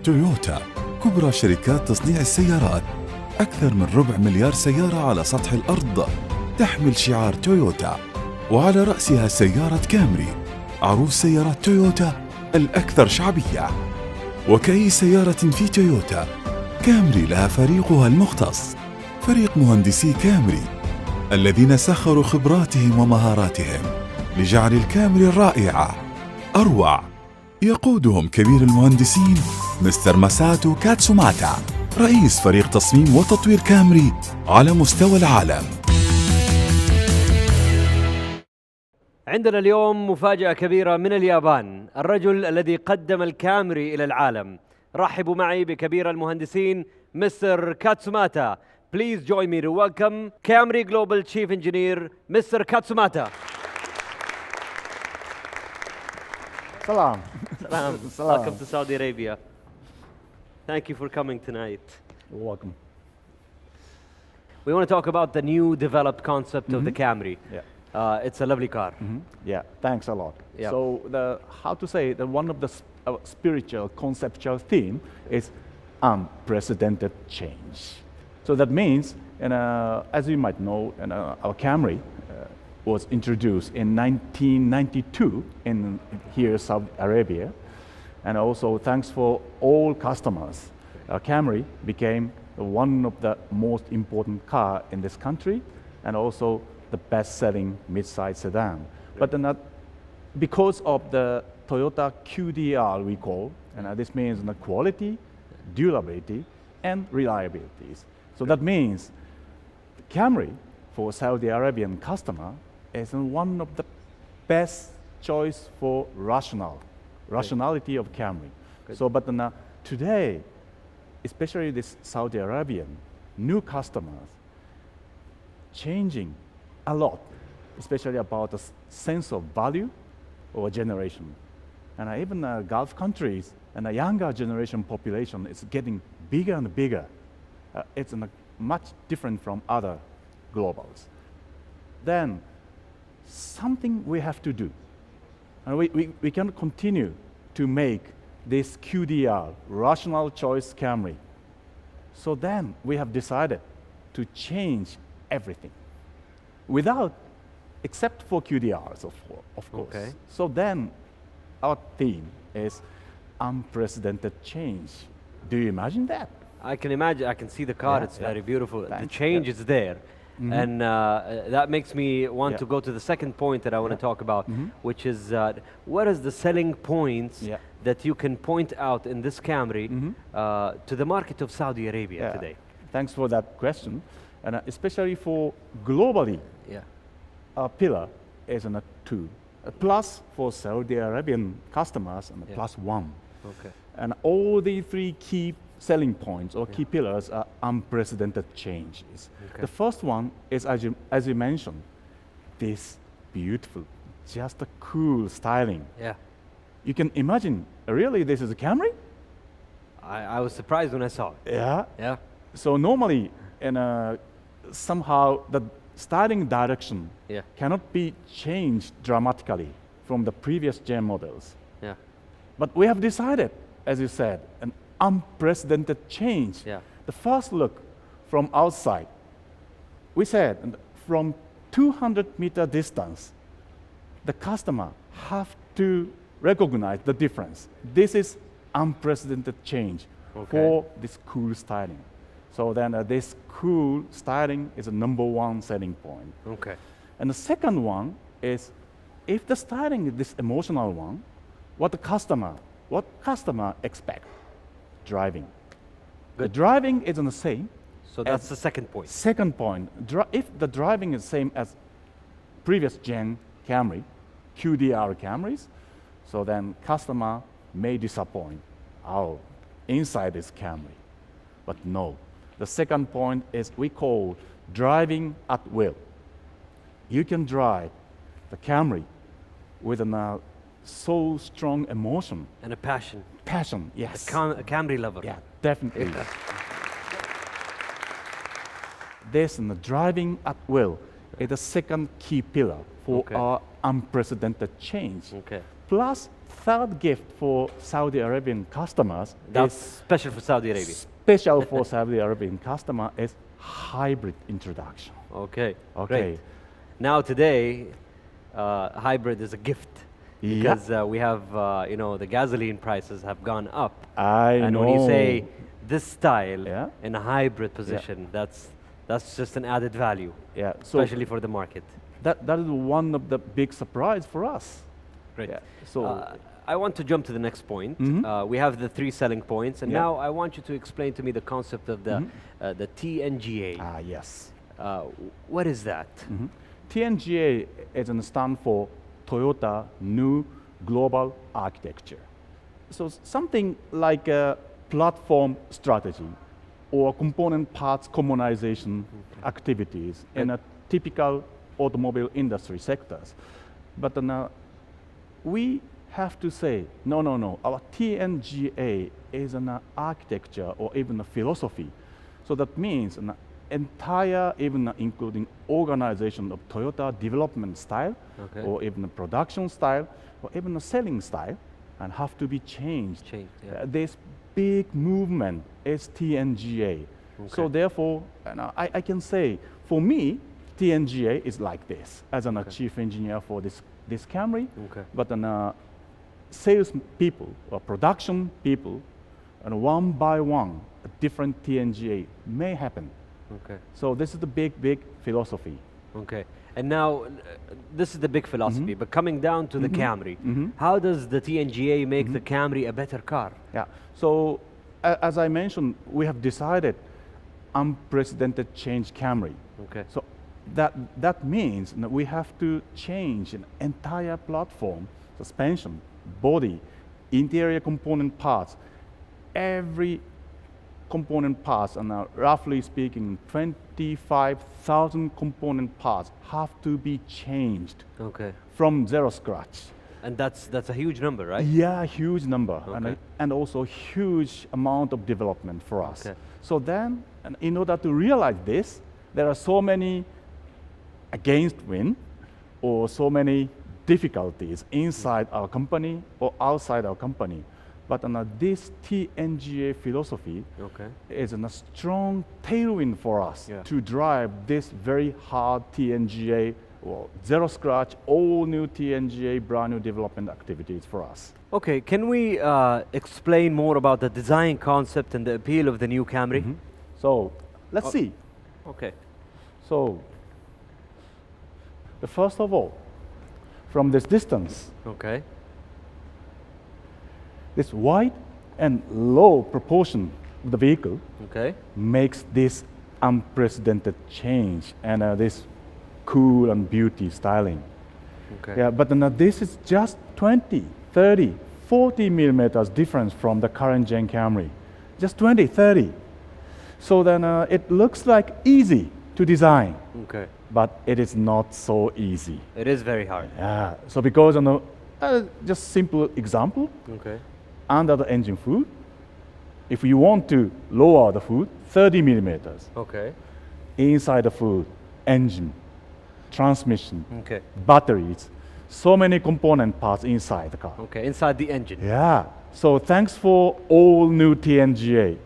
تويوتا كبرى شركات تصنيع السيارات، أكثر من 4 مليار سيارة على سطح الأرض تحمل شعار تويوتا، وعلى رأسها سيارة كامري، عروس سيارات تويوتا الأكثر شعبية. وكأي سيارة في تويوتا، كامري لها فريقها المختص، فريق مهندسي كامري الذين سخروا خبراتهم ومهاراتهم لجعل الكامري الرائعة أروع. يقودهم كبير المهندسين مستر ماساتو كاتسوماتا، رئيس فريق تصميم وتطوير كامري على مستوى العالم. عندنا اليوم مفاجأة كبيرة من اليابان، الرجل الذي قدم الكامري إلى العالم. رحبوا معي بكبير المهندسين مستر كاتسوماتا. Please join me to welcome Camry Global Chief Engineer Mr. Katsuomata. Salam. Salam. Welcome to Saudi Arabia. Thank you for coming tonight. You're welcome. We want to talk about the new developed concept of the Camry. Yeah. It's a lovely car. Yeah, thanks a lot. Yeah. So one of the spiritual conceptual theme is unprecedented change. So that means, as you might know, our Camry was introduced in 1992 in here, Saudi Arabia. And also thanks for all customers, our Camry became one of the most important car in this country and also the best-selling mid-size sedan. But because of the Toyota QDR we call, and this means the quality, durability, and reliability. So that means the Camry for Saudi Arabian customer is one of the best choice for rationality of Camry. Good. So, but today, especially this Saudi Arabian new customers, changing a lot, especially about the sense of value or generation. And even Gulf countries and the younger generation population is getting bigger and bigger. It's much different from other globals. Then something we have to do. And we can continue to make this QDR, rational choice Camry. So then we have decided to change everything except for QDRs, of course. Okay. So then our theme is unprecedented change. Do you imagine that? I can imagine. I can see the car. It's very beautiful. Thanks. The change is there. And that makes me want to go to the second point that I want to talk about, which is what is the selling points that you can point out in this Camry to the market of Saudi Arabia today? Thanks for that question. And especially for globally, our pillar is a 2. A plus for Saudi Arabian customers and a +1. Okay. And all the 3 key selling points or key pillars are unprecedented changes. Okay. The first one is, as you mentioned, this beautiful, just a cool styling. Yeah. You can imagine, really, this is a Camry? I was surprised when I saw it. Yeah. Yeah. So normally, somehow the styling direction cannot be changed dramatically from the previous gen models. Yeah. But we have decided, as you said, an unprecedented change. Yeah. The first look from outside, we said from 200-meter distance, the customer have to recognize the difference. This is unprecedented change for this cool styling. So then this cool styling is a #1 selling point. Okay. And the second one is, if the styling is this emotional one, what customer expect? Driving. The driving isn't the same. So that's the second point. Second point, if the driving is same as previous gen Camry, QDR Camrys, so then customer may disappoint. Oh, inside is Camry. But no. The second point is we call driving at will. You can drive the Camry with so strong emotion. And a passion. Passion, yes. A Camry lover. Yeah, definitely. This driving at will is the second key pillar for our unprecedented change. Okay. Plus, third gift for Saudi Arabian customers That's is special for Saudi Arabia. special for Saudi Arabian customer is hybrid introduction. Okay. Okay. Great. Now today, hybrid is a gift Yeah. because we have, the gasoline prices have gone up. I know. And when you say this style Yeah. in a hybrid position, that's just an added value, Yeah, so especially for the market. that is one of the big surprise for us. Great. Yeah. So I want to jump to the next point. We have the 3 selling points, and Yeah. now I want you to explain to me the concept of the TNGA. yes. What is that? TNGA is a stand for Toyota New Global Architecture. So something like a platform strategy or component parts commonization activities in a typical automobile industry sectors. But we have to say, no, our TNGA is an architecture or even a philosophy. So that means an entire, even including organization of Toyota development style, Okay. or even a production style, or even a selling style, and have to be changed. Yeah. This big movement is TNGA. So Okay. therefore, I can say, for me, TNGA is like this, as a chief engineer for this Camry. Okay. But sales people or production people, and one by one, a different TNGA may happen. Okay. So this is the big philosophy. Okay. And now, this is the big philosophy, but coming down to the Camry, how does the TNGA make the Camry a better car? Yeah. So as I mentioned, we have decided unprecedented change Camry. Okay. So that means that we have to change an entire platform, suspension, body, interior component parts, every component parts, and roughly speaking, 25,000 component parts have to be changed Okay. from zero scratch. And that's a huge number, right? Yeah, huge number, Okay. and also huge amount of development for us. Okay. So then, and in order to realize this, there are so many against wind or so many difficulties inside our company or outside our company. But this TNGA philosophy Okay. is a strong tailwind for us Yeah. to drive this very hard TNGA or zero scratch, all new TNGA, brand new development activities for us. Okay, can we explain more about the design concept and the appeal of the new Camry? So let's see. Okay. So first of all, from this distance, Okay. this wide and low proportion of the vehicle Okay. makes this unprecedented change and this cool and beauty styling. Okay. Yeah, but this is just 20, 30, 40 millimeters difference from the current gen Camry. Just 20, 30. So then it looks like easy to design, Okay. but it is not so easy. It is very hard. Yeah, so because just simple example, Okay. under the engine hood, if you want to lower the hood, 30 millimeters. Okay. Inside the hood, engine, transmission, Okay. batteries, so many component parts inside the car. Okay. Inside the engine. Yeah, so thanks for all new TNGA,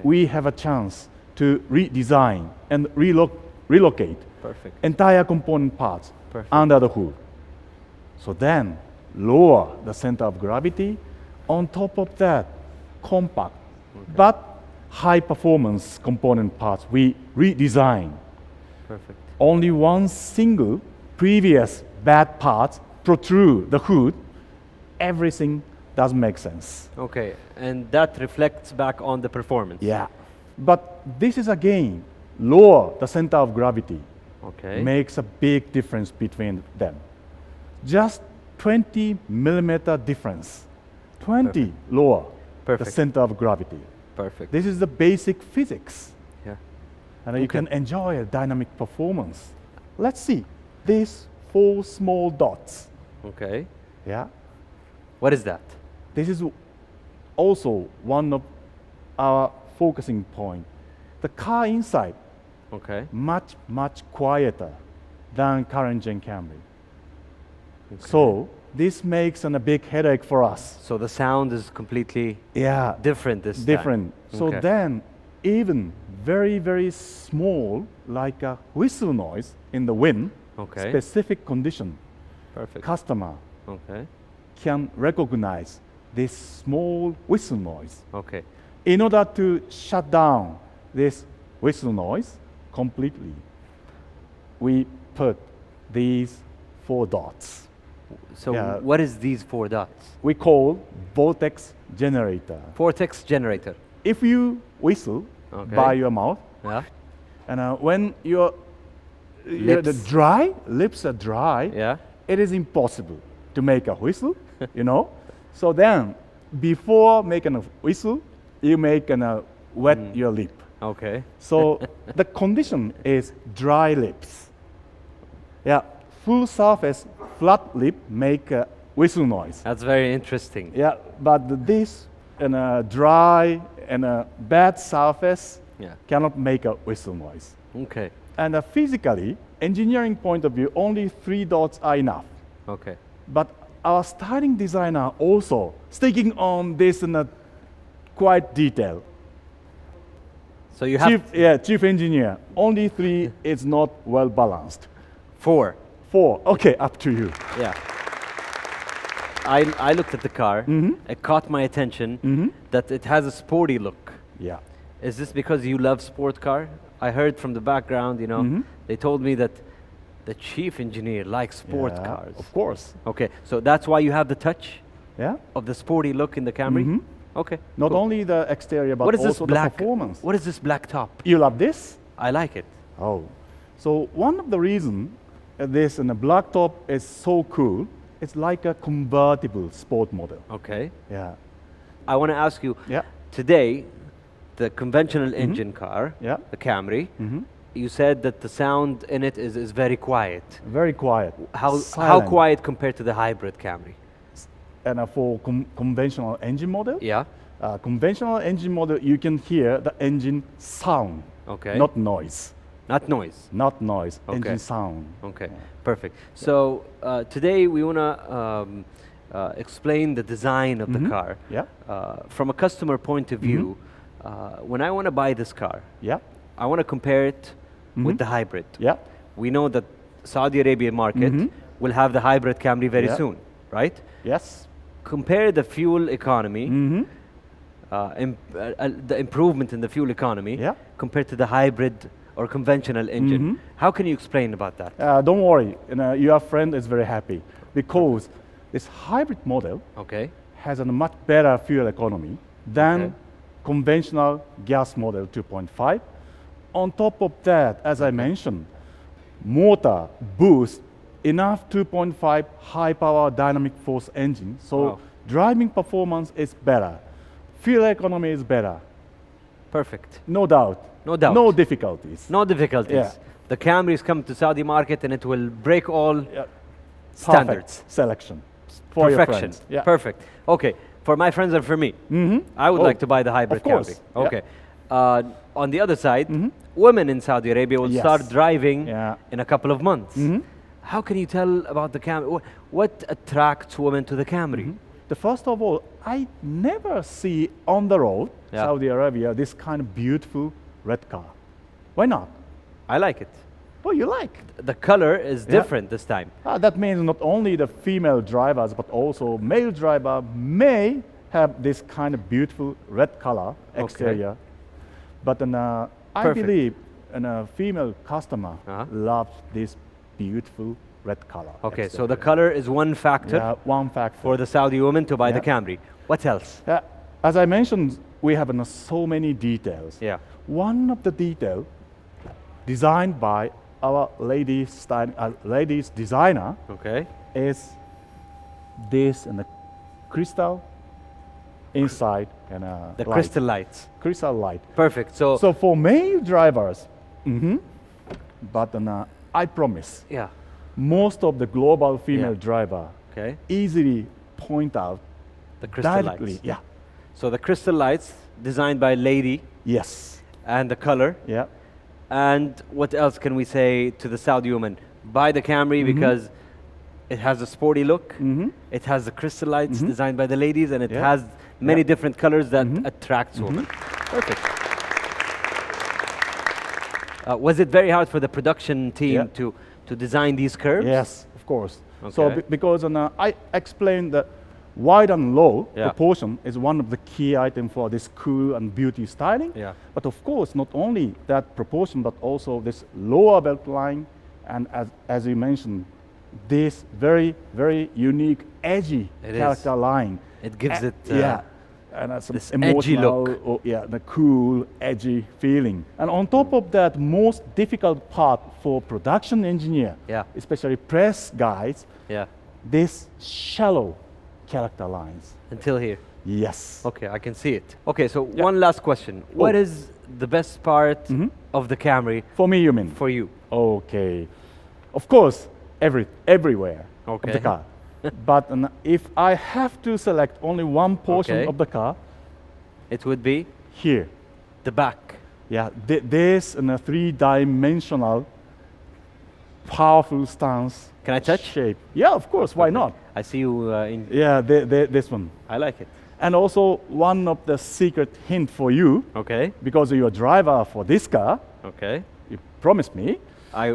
we have a chance to redesign and relocate Perfect. entire component parts Perfect. under the hood. So then lower the center of gravity. On top of that, compact but high performance component parts we redesign. Perfect. Only one single previous bad part protrude the hood. Everything does make sense. Okay. And that reflects back on the performance. Yeah. But this is again lower the center of gravity. Okay. Makes a big difference between them. Just 20 millimeter difference. 20 lower the Perfect. center of gravity. Perfect. This is the basic physics. Yeah. And you Okay. can enjoy a dynamic performance. Let's see. These 4 small dots. Okay. Yeah. What is that? This is also one of our focusing point. The car inside Okay. much quieter than current gen Camry. So this makes a big headache for us. So the sound is completely Yeah, different this time. different. So Okay. then, even very, very small, like a whistle noise in the wind, Okay. specific condition, Perfect. customer Okay. can recognize this small whistle noise. Okay. In order to shut down this whistle noise completely, we put these 4 dots. So Yeah. what is these 4 dots? We call vortex generator. Vortex generator. If you whistle Okay. by your mouth, Yeah. and when your lips are dry, Yeah. it is impossible to make a whistle, you know. So then, before making a whistle, you make a wet your lip. Okay. So the condition is dry lips. Yeah, full surface, flat lip make a whistle noise. That's very interesting. Yeah, but this and a dry and a bad surface Yeah. cannot make a whistle noise. Okay. And physically, engineering point of view, only 3 dots are enough. Okay. But our styling designer also sticking on this in a quite detail. So you have Chief engineer, only 3 is not well balanced. 4. 4, okay, up to you. Yeah. I looked at the car. It caught my attention that it has a sporty look. Yeah. Is this because you love sport car? I heard from the background, you know, they told me that the chief engineer likes sport Yeah, cars. of course. Okay, so that's why you have the touch Yeah. of the sporty look in the Camry? Okay. Not cool. only the exterior, but What is this also the black? performance. What is this black top? You love this? I like it. Oh. So one of the reasons this and the black top is so cool, it's like a convertible sport model. Okay. Yeah. I want to ask you, Yeah. today, the conventional engine car, Yeah. the Camry, you said that the sound in it is very quiet. Very quiet. How silent. quiet compared to the hybrid Camry? And for conventional engine model, Yeah. conventional engine model, you can hear the engine sound, Okay. not noise. Not noise. Not noise, Okay. engine sound. Okay. Perfect. So today we want to explain the design of the car. Yeah. From a customer point of view, when I want to buy this car, Yeah. I want to compare it with the hybrid. Yeah. We know that Saudi Arabian market will have the hybrid Camry very Yeah. soon, right? Yes. Compare the fuel economy, the improvement in the fuel economy, Yeah. compared to the hybrid or conventional engine. How can you explain about that? Don't worry, your friend is very happy because this hybrid model Okay. has a much better fuel economy than Okay. conventional gas model 2.5. On top of that, as I mentioned, motor boosts enough 2.5 high power dynamic force engine, so Wow. driving performance is better. Fuel economy is better. Perfect. No doubt. No doubt. No difficulties. No difficulties. Yeah. The Camrys come to Saudi market and it will break all Yeah. standards. Perfect selection for your Perfection. friends. Yeah. Perfect. Okay. For my friends and for me, I would Oh, like to buy the hybrid of course. Camry. Yeah. Okay. On the other side, women in Saudi Arabia will Yes. start driving Yeah. in a couple of months. How can you tell about the Camry? What attracts women to the Camry? The first of all, I never see on the road, Yeah. Saudi Arabia, this kind of beautiful red car. Why not? I like it. Oh, you like? The color is Yeah. different this time. That means not only the female drivers, but also male driver may have this kind of beautiful red color exterior. But I Perfect. believe a female customer Uh-huh. loves this beautiful red color. Okay, so exterior. the color is one factor Yeah, one factor. for the Saudi woman to buy the Yeah. Camry. What else? As I mentioned, we have so many details. Yeah. One of the detail designed by our ladies designer Okay. is this and the crystal inside and The light. crystal lights. Crystal light. Perfect. So, So for male drivers, but I promise, yeah. most of the global female Yeah. driver Okay. easily point out The crystal directly. lights. Yeah. So the crystal lights designed by lady Yes. and the color. Yeah. And what else can we say to the Saudi woman? Buy the Camry because It has a sporty look. It has the crystal lights designed by the ladies, and it has many different colors that attracts women. Perfect. Was it very hard for the production team to design these curves? Yes, of course. Okay. So because I explained that wide and low proportion is one of the key items for this cool and beauty styling. Yeah. But of course, not only that proportion, but also this lower belt line, and as you mentioned, this very, very unique, edgy character line. It gives it and some this emotional, edgy look. or, the cool, edgy feeling. And on top of that, most difficult part for production engineer, especially press guys, this shallow character lines. Until here. Yes. Okay, I can see it. Okay, so one last question. What is the best part of the Camry? For me, you mean? For you. Okay. Of course, everywhere of the car. But if I have to select only one portion of the car, it would be here. The back. Yeah, this in a three-dimensional, powerful stance. Can I touch? Shape. Yeah, of course. Why not? I see you in. Yeah, this one. I like it. And also one of the secret hint for you. Okay. Because you're a driver for this car. Okay. You promised me.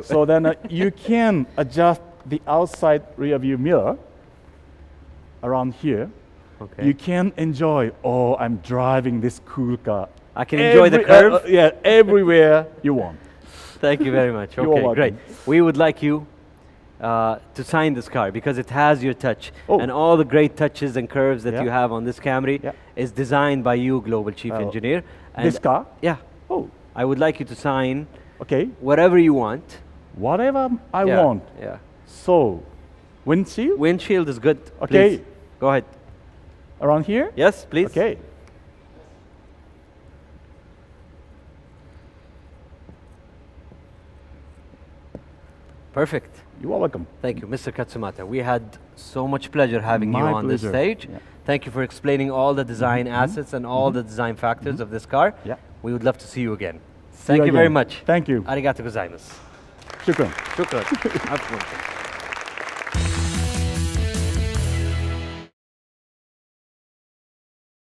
So then you can adjust the outside rear view mirror around here. Okay. You can enjoy, I'm driving this cool car. I can enjoy the curve? Everywhere you want. Thank you very much. Okay, great. We would like you to sign this car because it has your touch. And all the great touches and curves that you have on this Camry is designed by you, Global Chief Engineer. And this car? Yeah. I would like you to sign whatever you want. Whatever I want. Yeah. So, windshield? Windshield is good. Okay. Please. Go ahead. Around here? Yes, please. Okay. Perfect. You are welcome. Thank you, Mr. Katsomatta. We had so much pleasure having you on this stage. Thank you for explaining all the design assets and all the design factors of this car. We would love to see you again. Thank you very much. Thank you. Arigato gozaimasu. Shukran. Shukran.